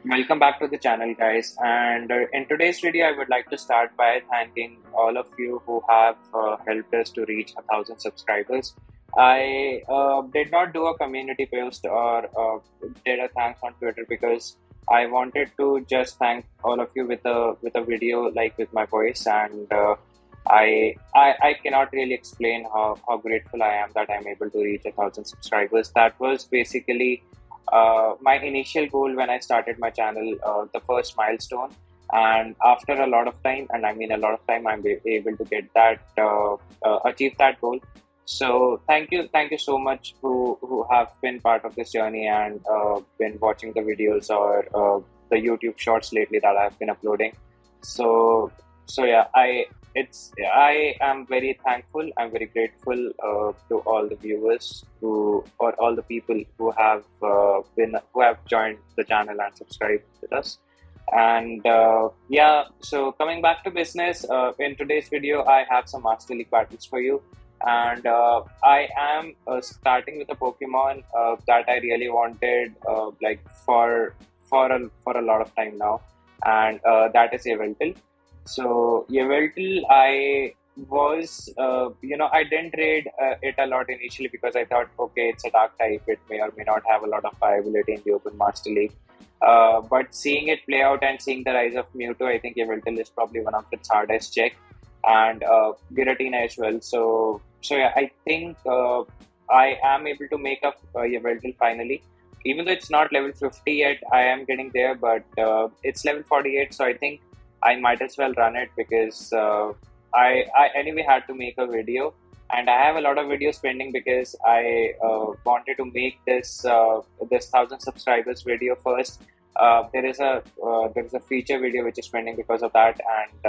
Welcome back to the channel, guys. And in today's video, I would like to start by thanking all of you who have helped us to reach 1,000 subscribers. I did not do a community post or did a thanks on Twitter because I wanted to just thank all of you with a video, like with my voice, and I cannot really explain how grateful I am that I'm able to reach 1,000 subscribers. That was basically my initial goal when I started my channel, the first milestone. And after a lot of time, and I mean a lot of time, I'm able to get that, achieve that goal. So thank you so much who have been part of this journey and been watching the videos or the YouTube shorts lately that I've been uploading. So so yeah, I am very thankful. I'm very grateful to all the viewers who or all the people who have joined the channel and subscribed with us. And yeah, so coming back to business, in today's video, I have some Master League battles for you, and I am starting with a Pokemon that I really wanted, like for a lot of time now, and that is Yveltal. So Yveltal, I didn't raid it a lot initially because I thought, okay, it's a dark type, it may or may not have a lot of viability in the Open Master League. But seeing it play out and seeing the rise of Mewtwo, I think Yveltal is probably one of its hardest check, and Giratina as well. So yeah, I think I am able to make up Yveltal finally. Even though it's not level 50 yet, I am getting there, but it's level 48, so I think I might as well run it because I anyway had to make a video, and I have a lot of videos pending because I wanted to make this 1,000 subscribers video first. There is a feature video which is pending because of that, and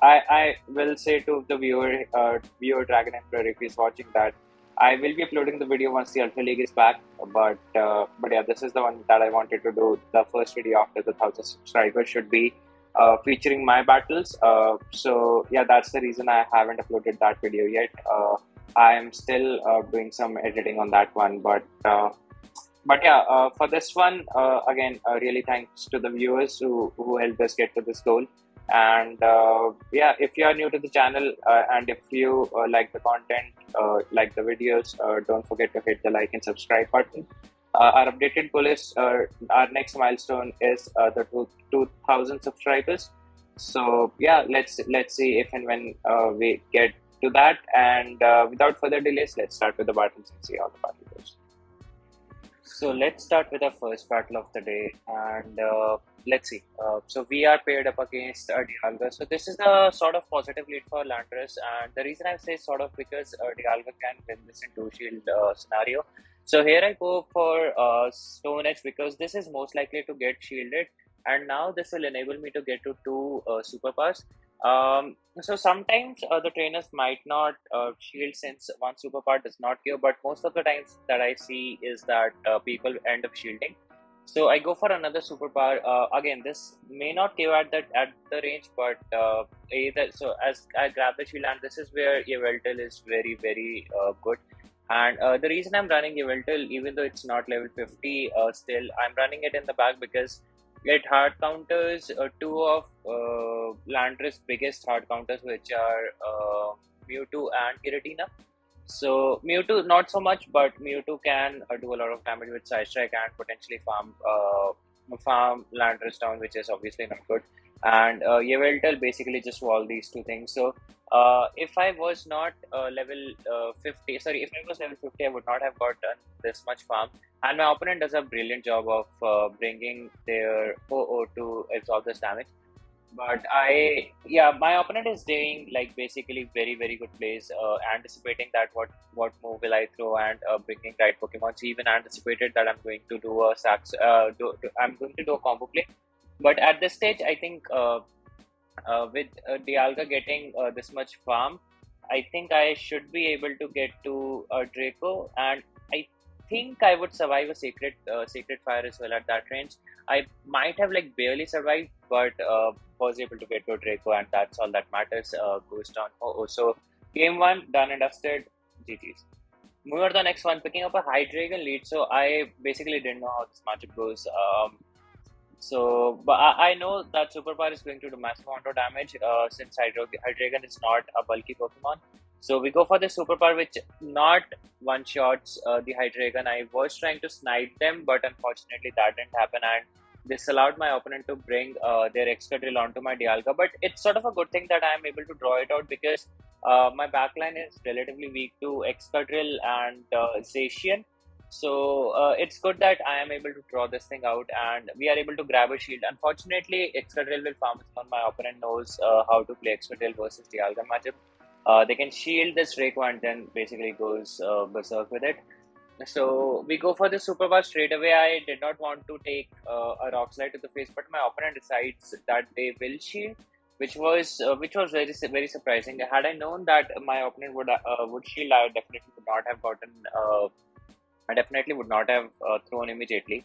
I will say to the viewer Dragon Emperor, if he's watching, that I will be uploading the video once the Ultra League is back. But yeah, this is the one that I wanted to do. The first video after the 1,000 subscribers should be featuring my battles. So yeah, that's the reason I haven't uploaded that video yet. I am still doing some editing on that one, but yeah, for this one, again, really thanks to the viewers who helped us get to this goal. And yeah, if you are new to the channel and if you like the content, like the videos, don't forget to hit the like and subscribe button. Our updated goal is our next milestone is the 2,000 subscribers. So yeah, let's see if and when we get to that. And without further delays, let's start with the battles and see how the battle goes. So let's start with our first battle of the day, and let's see. So we are paired up against Dialga. So this is the sort of positive lead for Landorus, and the reason I say sort of because Dialga can win this in two shield scenario. So here I go for Stone Edge because this is most likely to get shielded, and now this will enable me to get to two superpowers. So sometimes the trainers might not shield since one superpower does not give, but most of the times that I see is that people end up shielding. So I go for another superpower. Again, this may not give at the range, but either so as I grab the shield, and this is where Yveltal is very good. And the reason I'm running Yveltal, even though it's not level 50, still I'm running it in the back because it hard counters two of Landorus' biggest hard counters, which are MEWTWO and Giratina. So MEWTWO not so much, but MEWTWO can do a lot of damage with Side Strike and potentially farm Landorus down, which is obviously not good. And Yveltal basically just wall these two things. So if I was not level 50, sorry, if I was level 50, I would not have got done this much farm. And my opponent does a brilliant job of bringing their OO to absorb this damage. But my opponent is doing like basically very good plays, anticipating that what move will I throw and bringing right Pokemon. He even anticipated that I'm going to do a I'm going to do a combo play. But at this stage, I think with Dialga getting this much farm, I think I should be able to get to Draco, and I think I would survive a sacred fire as well at that range. I might have like barely survived, but was able to get to Draco, and that's all that matters. Goes down. So game one done and dusted. GG's. Moving on to the next one, picking up a Hydreigon Lead. So I basically didn't know how this matchup goes. But I know that Superpower is going to do massive amount of damage since Hydreigon is not a bulky Pokemon. So we go for the Superpower, which not one shots the Hydreigon. I was trying to snipe them, but unfortunately that didn't happen, and this allowed my opponent to bring their Excadrill onto my Dialga. But it's sort of a good thing that I am able to draw it out because my backline is relatively weak to Excadrill and Zacian. So it's good that I am able to draw this thing out and we are able to grab a shield. Unfortunately, Excadrill will farm its own. My opponent knows how to play Excadrill versus Dialga matchup. They can shield this Draco and then basically goes berserk with it. So we go for the super bar straight away. I did not want to take a rock slide to the face, but my opponent decides that they will shield, which was very surprising. Had I known that my opponent would shield, I definitely would not have thrown immediately.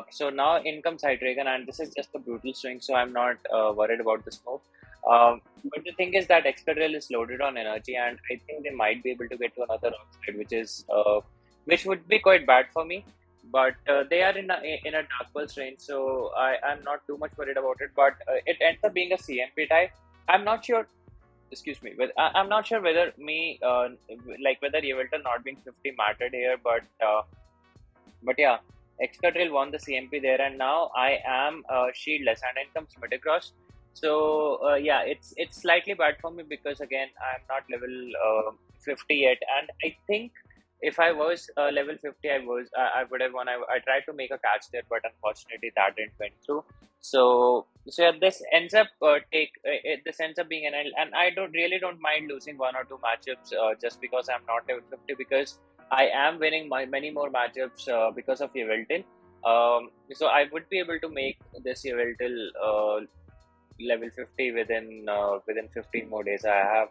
So now in comes Hydreigon, and this is just a brutal swing, so I'm not worried about this move. But the thing is that Excadrill is loaded on energy, and I think they might be able to get to another rock slide, which would be quite bad for me. But they are in a Dark Pulse range, so I'm not too much worried about it. But it ends up being a CMP tie. I'm not sure. Excuse me, but I'm not sure whether whether Yveltal not being 50 mattered here, but yeah, Excadrill won the CMP there, and now I am shieldless, and in comes Metagross. So yeah, it's slightly bad for me because again I'm not level 50 yet, and I think if I was level 50, I would have won. I tried to make a catch there, but unfortunately that didn't went through. So yeah, this ends up being an L, and I don't mind losing one or two matchups just because I'm not level 50 because I am winning many more matchups because of Yveltal. So I would be able to make this Yveltal level 50 within 15 more days. I have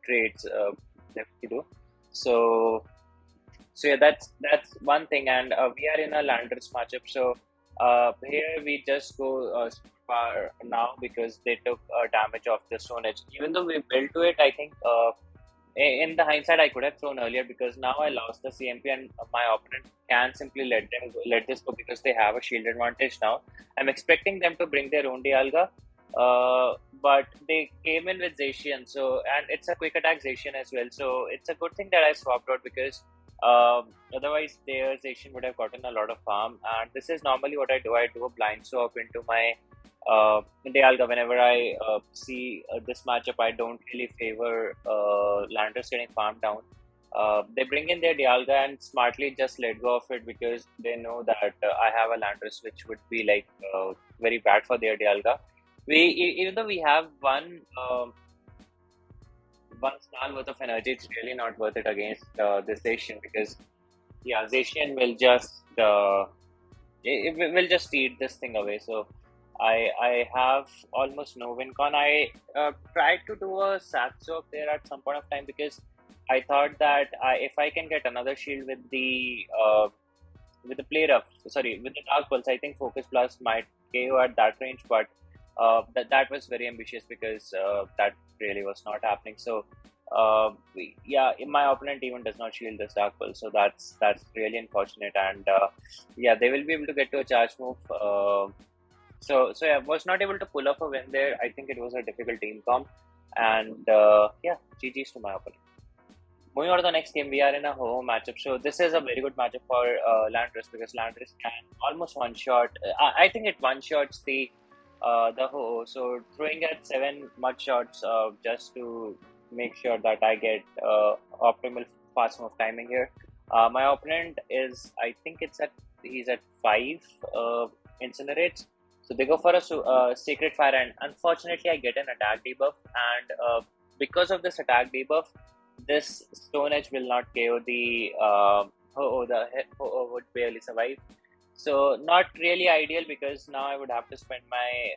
trades left to do. So yeah, that's one thing, and we are in a Landorus matchup. So here we just go far now because they took damage of the Stone Edge. Even though we built to it, I think in the hindsight I could have thrown earlier because now I lost the CMP and my opponent can simply let this go because they have a shield advantage now. I'm expecting them to bring their own Dialga, but they came in with Zacian, and it's a quick attack Zacian as well. So it's a good thing that I swapped out because otherwise their Zacian would have gotten a lot of farm. And this is normally what I do. I do a blind swap into my Dialga whenever I see this matchup. I don't really favor Landorus getting farmed down. They bring in their Dialga and smartly just let go of it because they know that I have a Landorus, which would be very bad for their Dialga. Even though we have one snarl worth of energy, it's really not worth it against this Zacian because yeah, Zacian will just eat this thing away. So I have almost no win con. I tried to do a sack swap there at some point of time because I thought that if I can get another shield with the play rough, sorry, with the Dark Pulse, I think Focus Blast might KO at that range, but that was very ambitious because that really was not happening. So yeah, my opponent even does not shield this Dark Pulse, so that's really unfortunate. And yeah, they will be able to get to a charge move. So yeah, was not able to pull off a win there. I think it was a difficult team comp, and yeah, GG's to my opponent. Moving on to the next game, we are in a home matchup. So this is a very good matchup for Landorus because Landorus can almost one shot. I think it one shots the Ho. So throwing at 7 mud shots just to make sure that I get optimal fast move timing here. My opponent is, I think he's at 5 incinerates. So they go for a Sacred Fire, and unfortunately I get an attack debuff, and because of this attack debuff, this Stone Edge will not KO the Ho. The Ho would barely survive. So not really ideal because now I would have to spend my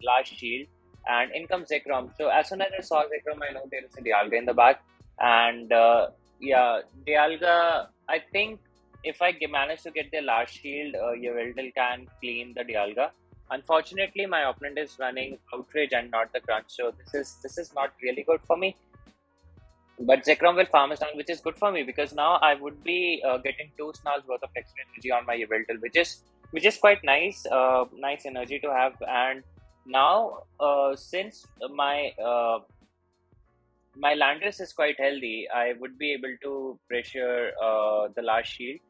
last shield, and in comes Zekrom. So as soon as I saw Zekrom, I know there is a Dialga in the back, and yeah, Dialga. I think if I manage to get the last shield, Yveltal can clean the Dialga. Unfortunately, my opponent is running Outrage and not the Crunch, so this is not really good for me. But Zekrom will farm us down, which is good for me because now I would be getting two snarls worth of extra energy on my Yveltal, which is quite nice, nice energy to have. And now, since my Landorus is quite healthy, I would be able to pressure the last shield.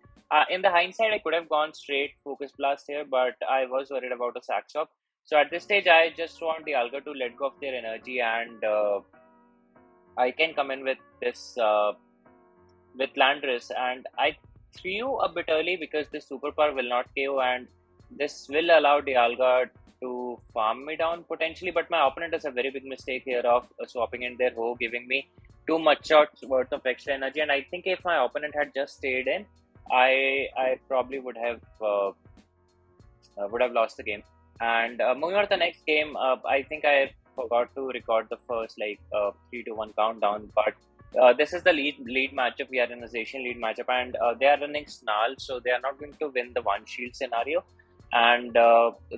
In the hindsight, I could have gone straight Focus Blast here, but I was worried about a Sack Swap. So at this stage, I just want the Alga to let go of their energy, and I can come in with this with Landorus. And I threw a bit early because this superpower will not KO, and this will allow Dialga to farm me down potentially. But my opponent does a very big mistake here of swapping in their Ho, giving me too much shots worth of extra energy. And I think if my opponent had just stayed in, I probably would have lost the game. And moving on to the next game, I think I forgot to record the first 3 to 1 countdown, but this is the lead matchup. We are in a Zacian lead matchup, and they are running Snarl, so they are not going to win the one shield scenario. And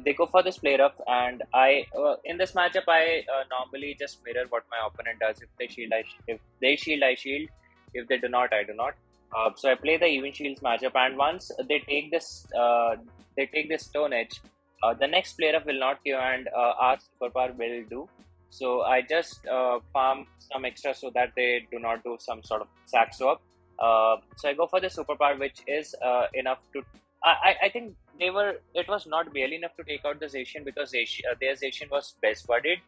they go for this play rough, and I in this matchup I normally just mirror what my opponent does. If they shield, if they shield, I shield. If they do not, I do not. So I play the even shields matchup, and once they take this Stone Edge. The next player will not queue, and our superpower will do. So I just farm some extra so that they do not do some sort of sack swap. So I go for the superpower, which is enough to. I think they were. It was not barely enough to take out the Zacian because their Zacian was best budded,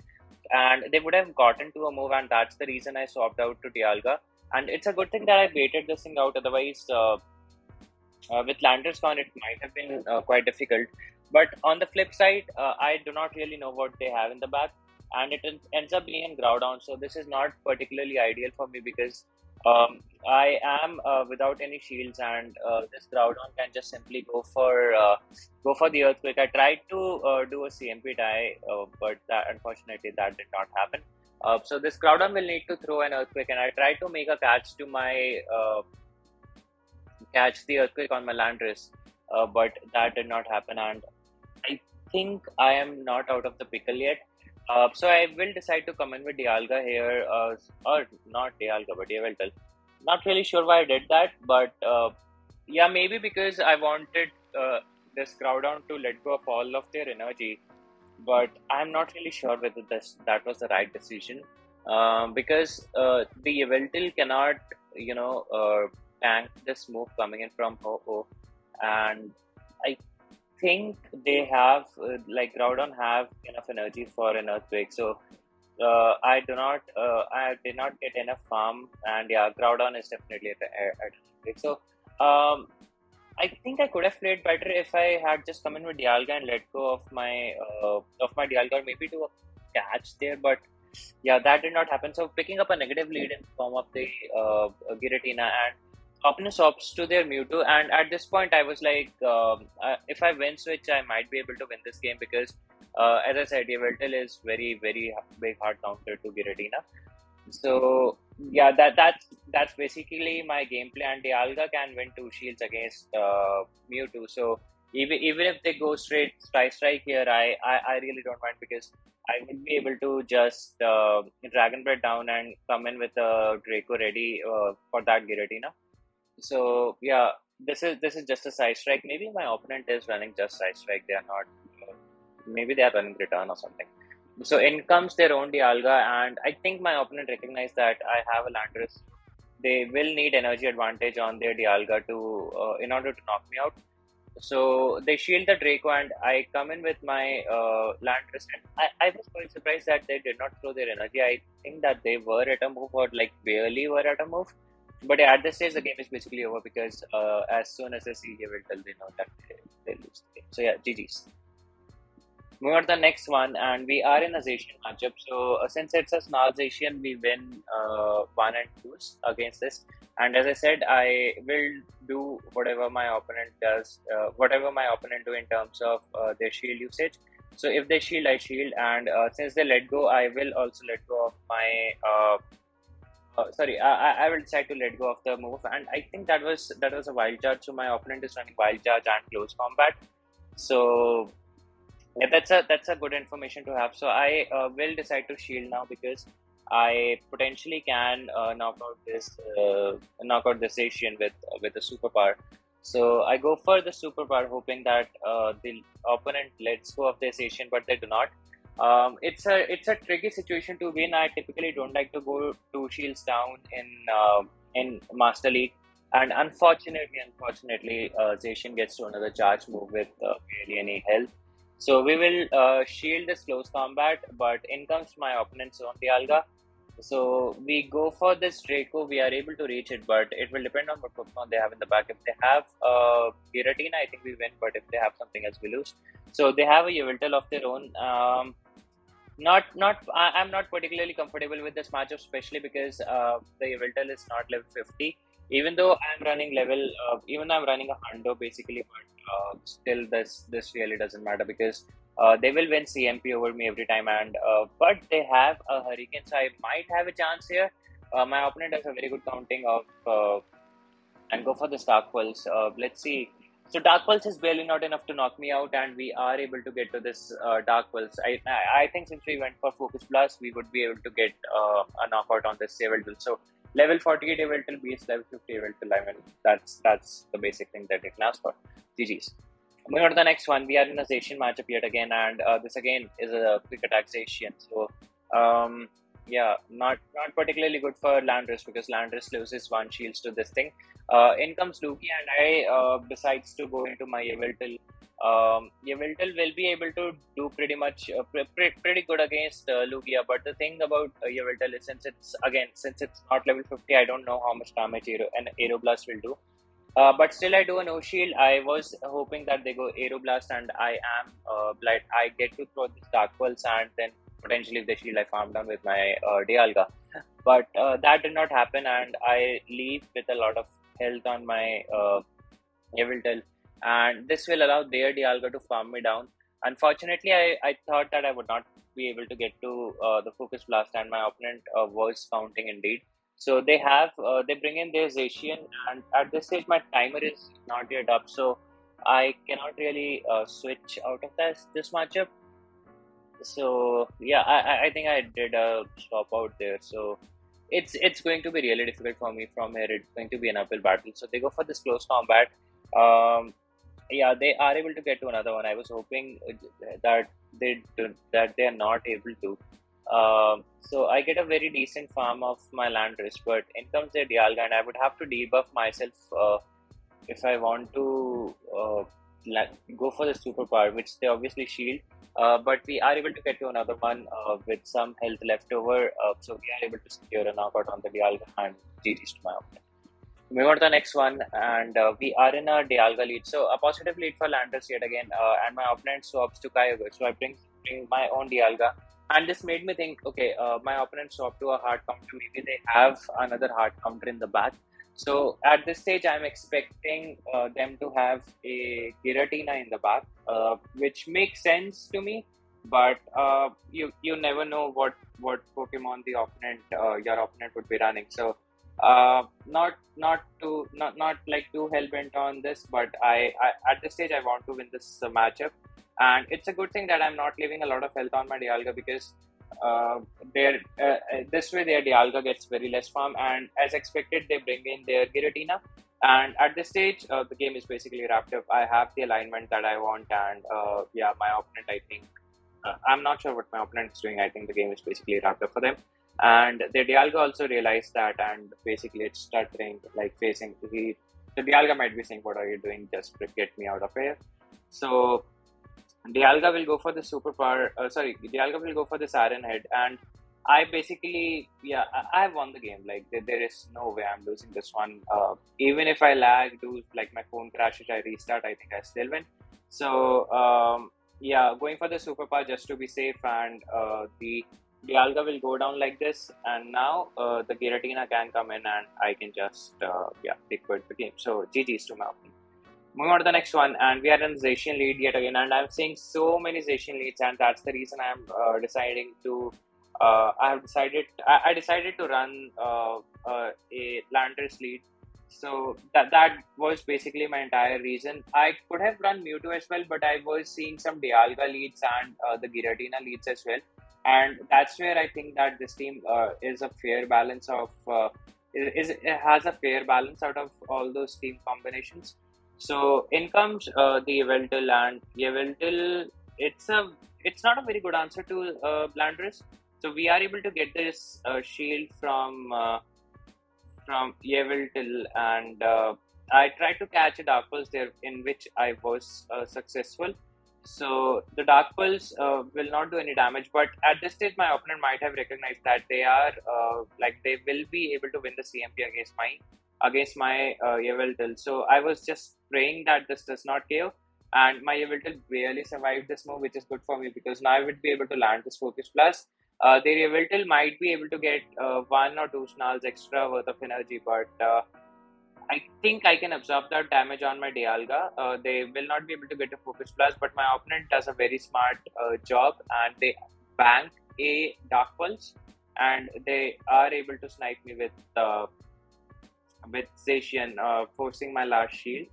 and they would have gotten to a move, and that's the reason I swapped out to Dialga. And it's a good thing that I baited this thing out. Otherwise, with Landorus Con, it might have been quite difficult. But on the flip side, I do not really know what they have in the back, and it ends up being in Groudon. So this is not particularly ideal for me because I am without any shields, and this Groudon can just simply go for the Earthquake. I tried to do a CMP tie, but unfortunately that did not happen. So this Groudon will need to throw an Earthquake, and I tried to make a catch to my catch the Earthquake on my Landorus, but that did not happen, and I think I am not out of the pickle yet. So I will decide to come in with Dialga here, or not Dialga, but Yveltal. Not really sure why I did that, but yeah, maybe because I wanted this Groudon to let go of all of their energy, but I'm not really sure whether that was the right decision, because the Yveltal cannot, tank this move coming in from Ho-Oh, and I think they have Groudon have enough energy for an Earthquake. So I did not get enough farm, and yeah, Groudon is definitely at Earthquake. So I think I could have played better if I had just come in with Dialga and let go of my Dialga, or maybe do a catch there. But yeah, that did not happen. So picking up a negative lead in form of the Giratina, and opponent swaps to their Mewtwo, and at this point I was like, if I win switch, I might be able to win this game because, as I said, Yveltal is very very big hard counter to Giratina. So yeah, that's basically my gameplay, and Dialga can win two shields against Mewtwo. So even if they go straight strike here, I really don't mind because I would be able to just Dragon Breath down and come in with a Draco ready for that Giratina. So yeah, this is just a side strike. Maybe my opponent is running just side strike. They are not. Maybe they are running return or something. So in comes their own Dialga, and I think my opponent recognized that I have a Landorus. They will need energy advantage on their Dialga to in order to knock me out. So they shield the Draco, and I come in with my Landorus. And I was quite surprised that they did not throw their energy. I think that they were at a move, or like barely were at a move. But yeah, at this stage, the game is basically over because as soon as they see Yveltal, they know that they lose the game. So yeah, GG's. Moving on to the next one, and we are in a Zacian matchup. So since it's a small Zacian, we win 1 and 2s against this. And as I said, I will do whatever my opponent does, whatever my opponent do in terms of their shield usage. So if they shield, I shield, and since they let go, I will also let go of my. I will decide to let go of the move, and I think that was a wild charge. So my opponent is running wild charge and close combat. So yeah, that's a good information to have. So I will decide to shield now because I potentially can knock out this Zacian with a superpower. So I go for the superpower, hoping that the opponent lets go of this Zacian, but they do not. It's a tricky situation to win. I typically don't like to go two shields down in Master League, and unfortunately, Zacian gets to another charge move with barely any health. So we will shield this close combat, but in comes my opponent's own Dialga. So we go for this Draco. We are able to reach it, but it will depend on what Pokemon they have in the back. If they have Giratina, I think we win. But if they have something else, we lose. So they have a Yveltal of their own. I'm not particularly comfortable with this matchup, especially because the Yveltal is not level 50. Even though I'm running a Hundo basically, but still this really doesn't matter because they will win CMP over me every time. And but they have a Hurricane, so I might have a chance here. My opponent has a very good counting of and go for the Dark Pulse. Let's see. So Dark Pulse is barely not enough to knock me out, and we are able to get to this Dark Pulse. I think since we went for Focus Blast, we would be able to get a knockout on this Yveltal. So level 48 Yveltal beats level 50 Yveltal. I mean, that's the basic thing that it can ask for. GG's. Moving on to the next one, we are in a Zacian matchup yet again, and this again is a quick attack Zacian. So yeah, not particularly good for Landorus because Landorus loses one shields to this thing. In comes Luki, and I decides to go into my Yveltal. Yveltal will be able to do pretty much pretty good against Lugia, but the thing about Yveltal is since it's not level 50, I don't know how much damage an Aeroblast will do. But still, I do a no shield. I was hoping that they go Aeroblast, and I am blind. I get to throw this Dark Pulse, and then potentially the shield I farm down with my Dialga. But that did not happen, and I leave with a lot of health on my Yveltal, and this will allow their Dialga to farm me down. Unfortunately, I thought that I would not be able to get to the Focus Blast, and my opponent was counting indeed. So they bring in their Zacian, and at this stage my timer is not yet up, so I cannot really switch out of this matchup. So yeah, I think I did a swap out there. So it's going to be really difficult for me from here. It's going to be an uphill battle. So they go for this close combat. Yeah, they are able to get to another one. I was hoping that they are not able to. So I get a very decent farm of my Landorus, but in comes their Dialga, and I would have to debuff myself if I want to go for the superpower, which they obviously shield. But we are able to get to another one with some health left over, so we are able to secure a knockout on the Dialga and GG's to my opponent. Moving on to the next one, and we are in a Dialga lead. So a positive lead for Landorus yet again, and my opponent swaps to Kyogre. So I bring my own Dialga, and this made me think, okay, my opponent swapped to a hard counter. Maybe they have another hard counter in the back. So at this stage, I'm expecting them to have a Giratina in the back, which makes sense to me. But you never know what Pokemon your opponent would be running. So not like too hell bent on this, but I at this stage I want to win this matchup, and it's a good thing that I'm not leaving a lot of health on my Dialga because this way their Dialga gets very less farm, and as expected they bring in their Giratina, and at this stage the game is basically wrapped up. I have the alignment that I want, and yeah, my opponent, I think I'm not sure what my opponent is doing. I think the game is basically wrapped up for them. And the Dialga also realized that, and basically it's stuttering, like facing the Dialga might be saying, "What are you doing? Just get me out of here." So Dialga will go for the superpower. Dialga will go for the Siren Head, and I basically, yeah, I won the game. Like there is no way I'm losing this one. Even if I lag, do like my phone crashes, I restart, I think I still win. So yeah, going for the superpower just to be safe, and the Dialga will go down like this, and now the Giratina can come in, and I can just quit the game. So GG's to my opponent. Moving on to the next one, and we are in Zacian Lead yet again, and I'm seeing so many Zacian Leads, and that's the reason I'm deciding to. I decided to run a Landorus Lead, so that was basically my entire reason. I could have run MEWTWO as well, but I was seeing some Dialga leads and the Giratina leads as well. and that's where I think that this team is a fair balance of it has a fair balance out of all those team combinations. So in comes the Yveltal, and Yveltal, it's a it's not a very good answer to Landorus. So we are able to get this shield from Yveltal, and I tried to catch a Dark Pulse there, in which I was successful. So the Dark Pulse will not do any damage, but at this stage, my opponent might have recognized that they are like they will be able to win the CMP against my Yveltal. So I was just praying that this does not KO, and my Yveltal barely survived this move, which is good for me because now I would be able to land this Focus Plus. Their Yveltal might be able to get one or two snarls extra worth of energy, but I think I can absorb that damage on my Dialga. They will not be able to get a Focus Plus, but my opponent does a very smart job, and they bank a Dark Pulse, and they are able to snipe me with Zacian, forcing my last shield.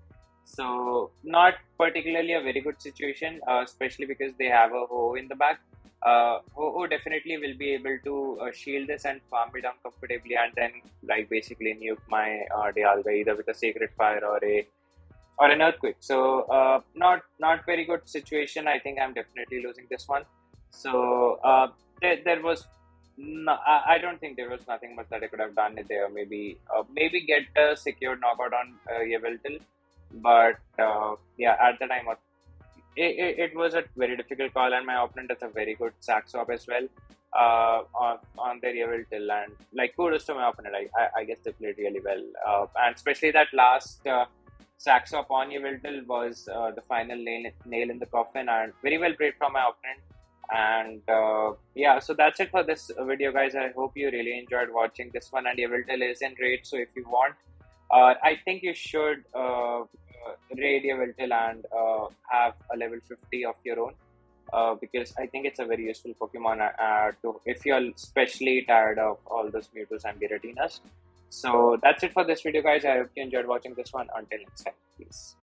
So not particularly a very good situation, especially because they have a Ho in the back. Ho definitely will be able to shield this and farm it down comfortably, and then like basically nuke my Dialga either with a Sacred Fire or an Earthquake. So not very good situation. I think I'm definitely losing this one. So there was no, I don't think there was nothing much that I could have done it there. Maybe get a secured knockout on Yveltal, but yeah, at the time it was a very difficult call, and my opponent does a very good sack swap as well on their Yveltal, and like kudos to my opponent. I guess they played really well, and especially that last sack swap on Yveltal was the final nail in the coffin, and very well played from my opponent. And yeah, so that's it for this video, guys. I hope you really enjoyed watching this one, and Yveltal is in raid, so if you want, I think you should raid Yveltal and have a level 50 of your own, because I think it's a very useful Pokemon to if you're especially tired of all those Mewtwo's and Giratinas. So that's it for this video, guys. I hope you enjoyed watching this one. Until next time, peace.